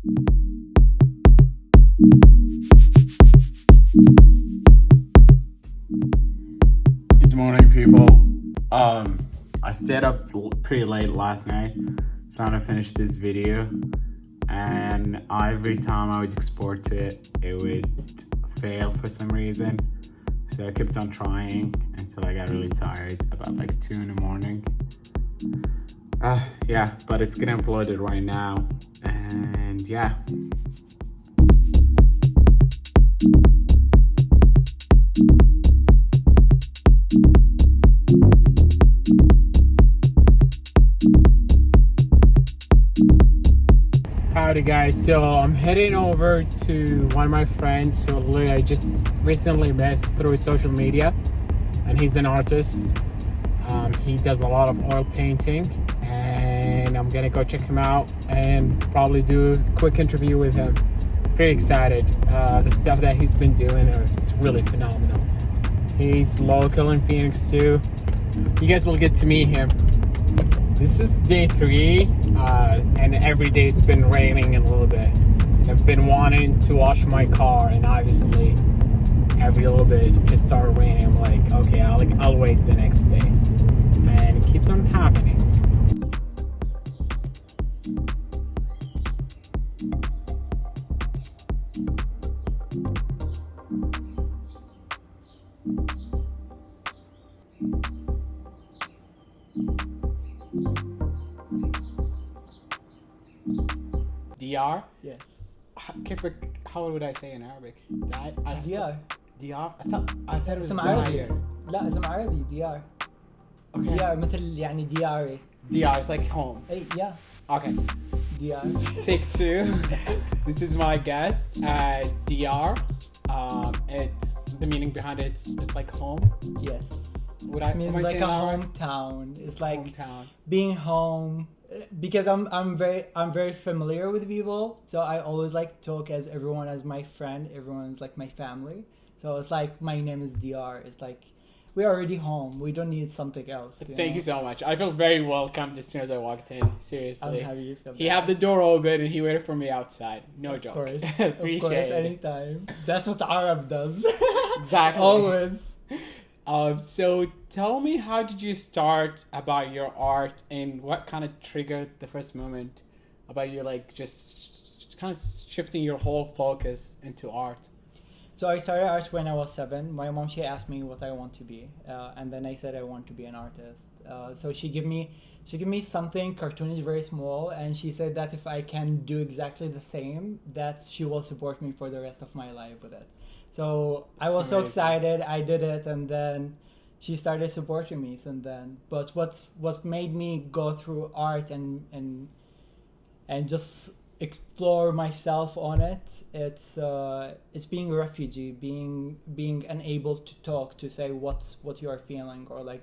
Good morning, people. I stayed up pretty late last night trying to finish this video, and every time I would export it, it would fail for some reason. So I kept on trying until I got really tired, about like 2 in the morning. Yeah, but it's getting uploaded right now, and yeah. Howdy guys, so I'm heading over to one of my friends who literally I just recently met through social media, and he's an artist. He does a lot of oil painting, and I'm gonna go check him out and probably do a quick interview with him. Pretty excited. The stuff that he's been doing is really phenomenal. He's local in Phoenix too. You guys will get to meet him. This is day 3, and every day it's been raining a little bit. And I've been wanting to wash my car, and obviously every little bit it just started raining. I'm like, okay, I'll wait the next day, and it keeps on happening. Diyar? Yes. How would I say in Arabic? ديار. Diyar? I thought it was اسم عربي. Diyar. لا اسم عربي ديار. Okay. ديار مثل يعني دياري. Diyar, it's like home. اي يا Okay. ديار. Take 2. This is my guest, Diyar. It's the meaning behind it. It's like home. Yes. Am Means I like saying a that right? hometown. It's like Hometown. being home. Because I'm very familiar with people, so I always like talk as everyone as my friend. Everyone's like my family. So it's like my name is Diyar. It's like we're already home. We don't need something else. Thank you so much. I feel very welcomed as soon as I walked in. Seriously. I'm happy you feel He had the door open and he waited for me outside. No Of joke. course. Appreciate Of course, it. anytime. That's what the Arab does. Exactly. Always. So tell me, how did you start about your art, and what kind of triggered the first moment about you like just kind of shifting your whole focus into art? So I started art when I was 7. My mom, she asked me what I want to be, and then I said I want to be an artist. So she gave me something cartoonish, very small, and she said that if I can do exactly the same, that she will support me for the rest of my life with it. So I was so excited. I did it, and then she started supporting me since then. But what's made me go through art and just explore myself on it, it's being a refugee, being unable to talk, to say what you are feeling, or like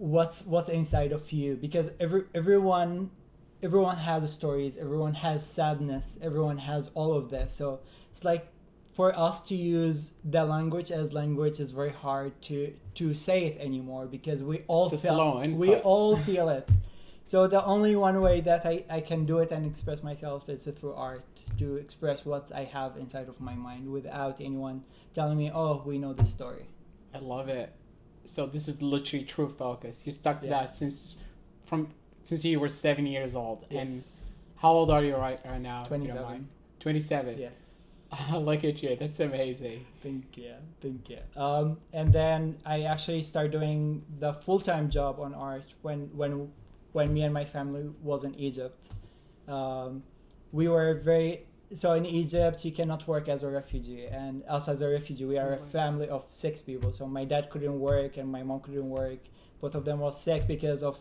what's inside of you, because everyone has stories, everyone has sadness, everyone has all of this. So it's like, for us to use the language as language is very hard to say it anymore, because we all feel it. So the only one way that I can do it and express myself is through art, to express what I have inside of my mind without anyone telling me, oh, we know this story. I love it. So this is literally true focus. You stuck to that since you were 7 years old. Yes. And how old are you right now? 27. 27. Yes. Look at you. That's amazing. Thank you. And then I actually started doing the full-time job on art when me and my family was in Egypt. We were so in Egypt you cannot work as a refugee, and us as a refugee, we are a family of 6 people. So my dad couldn't work and my mom couldn't work. Both of them were sick because of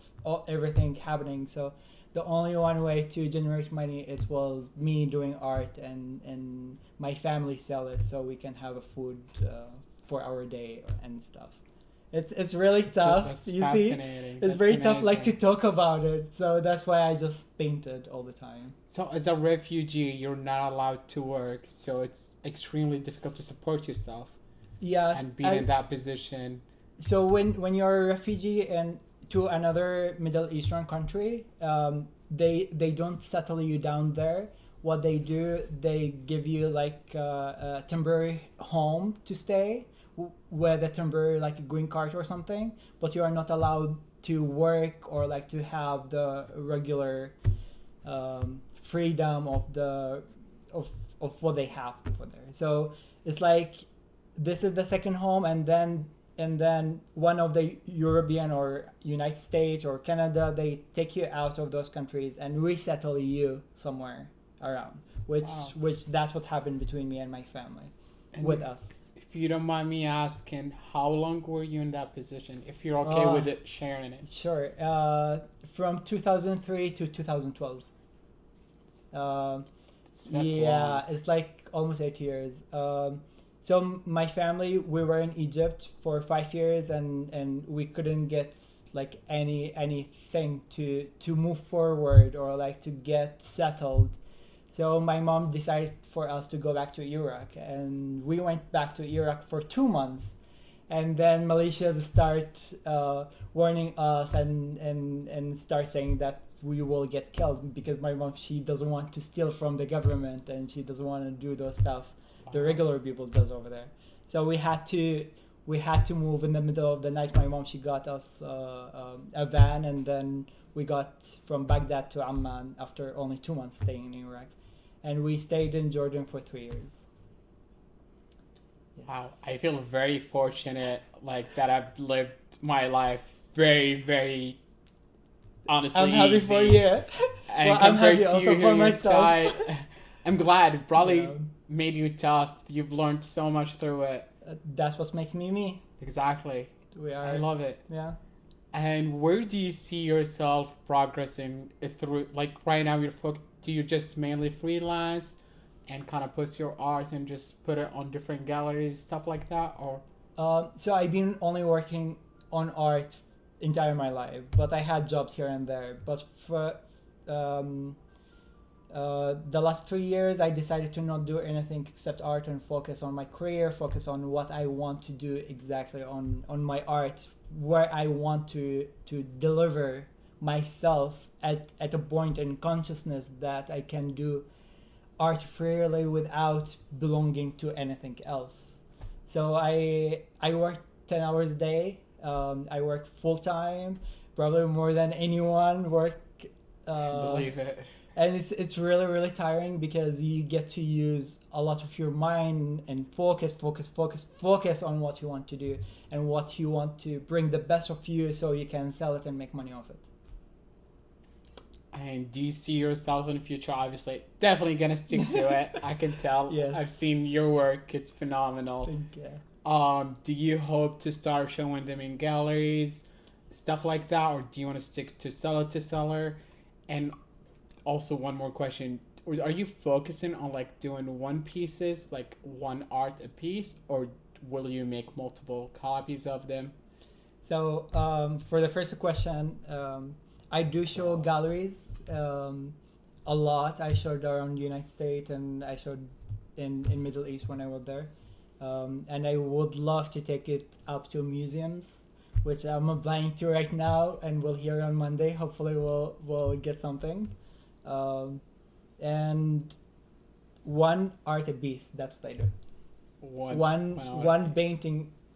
everything happening. So the only one way to generate money, it was me doing art and my family sell it, so we can have a food for our day and stuff. It's really tough. You see, it's very tough, like, to talk about it. So that's why I just painted all the time. So as a refugee, you're not allowed to work, so it's extremely difficult to support yourself. Yes, and being in that position. So when you're a refugee and to another Middle Eastern country, they don't settle you down there. What they do, they give you like a temporary home to stay with a temporary like a green card or something, but you are not allowed to work or like to have the regular freedom of the of what they have over there. So it's like this is the second home, and then one of the European or United States or Canada, they take you out of those countries and resettle you somewhere around, which that's what happened between me and my family. And with us. If you don't mind me asking, how long were you in that position? If you're okay with it, sharing it. Sure. From 2003 to 2012. That's Yeah, long. it's like almost 8 years. So my family, we were in Egypt for 5 years, and we couldn't get like anything to move forward or like to get settled. So my mom decided for us to go back to Iraq, and we went back to Iraq for 2 months, and then Malaysia start warning us and start saying that we will get killed because my mom, she doesn't want to steal from the government, and she doesn't want to do those stuff the regular people does over there. So we had to move in the middle of the night. My mom, she got us a van, and then we got from Baghdad to Amman after only 2 months staying in Iraq, and we stayed in Jordan for 3 years. Yes. Wow, I feel very fortunate, like that I've lived my life very, very honestly. I'm happy easy. for you. And Well, I'm compared happy to also you for here myself. inside, I'm glad. It probably Yeah. made you tough. You've learned so much through it. That's what makes me me. Exactly. We are. I love it. Yeah. And where do you see yourself progressing through? Like right now, do you just mainly freelance and kind of post your art and just put it on different galleries, stuff like that, or? So I've been only working on art entire my life, but I had jobs here and there. But for the last 3 years, I decided to not do anything except art and focus on my career, focus on what I want to do exactly on my art, where I want to deliver myself at a point in consciousness that I can do art freely without belonging to anything else. So I work 10 hours a day. I work full time, probably more than anyone work. Believe it. And it's really, really tiring because you get to use a lot of your mind and focus on what you want to do and what you want to bring the best of you so you can sell it and make money off it. And do you see yourself in the future? Obviously, definitely gonna stick to it. I can tell. Yes. I've seen your work; it's phenomenal. Thank you. Do you hope to start showing them in galleries, stuff like that, or do you want to stick to seller? And also, one more question: are you focusing on like doing one pieces, like one art a piece, or will you make multiple copies of them? So for the first question, I do show galleries a lot. I showed around the United States, and I showed in Middle East when I was there. And I would love to take it up to museums, which I'm applying to right now, and we'll hear on Monday. Hopefully we'll get something. And one art a piece, that's what I do.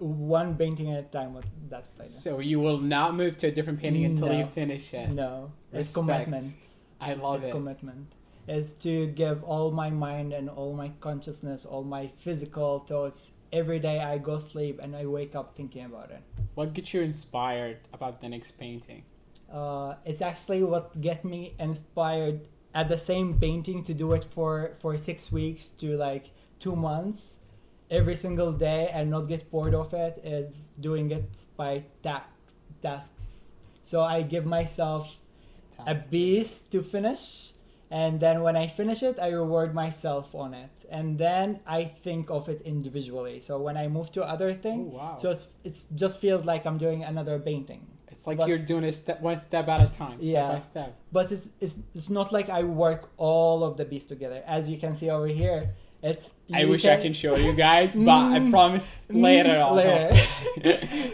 One painting at a time. That's what I do. So you will not move to a different painting until No. you finish it. No, it's Respect. commitment. I love It's it. commitment. Is to give all my mind and all my consciousness, all my physical thoughts. Every day I go sleep and I wake up thinking about it. What gets you inspired about the next painting? It's actually what get me inspired at the same painting to do it for 6 weeks to like 2 months every single day and not get bored of it is doing it by tasks. So I give myself a piece to finish, and then when I finish it, I reward myself on it, and then I think of it individually. So when I move to other thing, Oh, wow. so it's just feels like I'm doing another painting. It's like But- you're doing it one step at a time, step Yeah. by step. But it's not like I work all of the beats together. As you can see over here, It's. I wish I can show you guys, but I promise later on.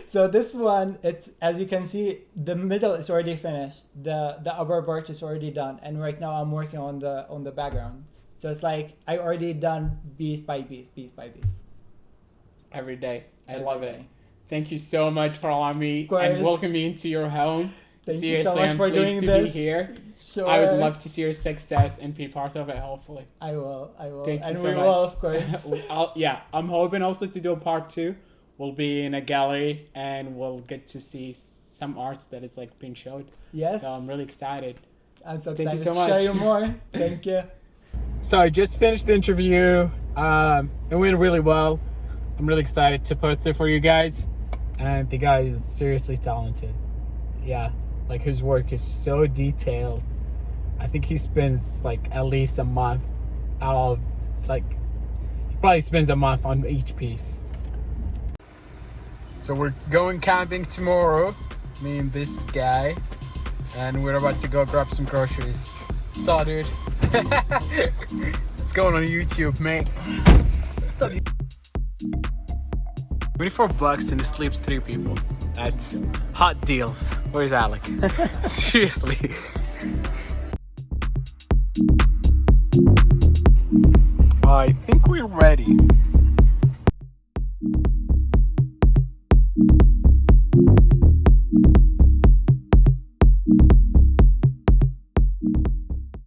So this one, it's, as you can see, the middle is already finished. The upper part is already done, and right now I'm working on the background. So it's like I already done piece by piece. Every day. I love it. Thank you so much for allowing me course. and welcome me into your home. Thank Seriously, you so much I'm for pleased doing to this. be here. Sure. I would love to see your success and be part of it, hopefully. I will. Thank you And so we much. will, of course. I'm hoping also to do a part 2. We'll be in a gallery and we'll get to see some art that is like being showed. Yes. So I'm really excited. I'm so Thank excited you so to show much. you more. Thank you. So I just finished the interview. It went really well. I'm really excited to post it for you guys. And the guy is seriously talented. Yeah, like his work is so detailed. I think he spends like at least a month he probably spends a month on each piece. So we're going camping tomorrow, me and this guy, and we're about to go grab some groceries. Saw, dude. It's going on YouTube, mate. What's up, dude? $24 and it sleeps 3 people. That's hot deals. Where's Alec? Seriously. I think we're ready.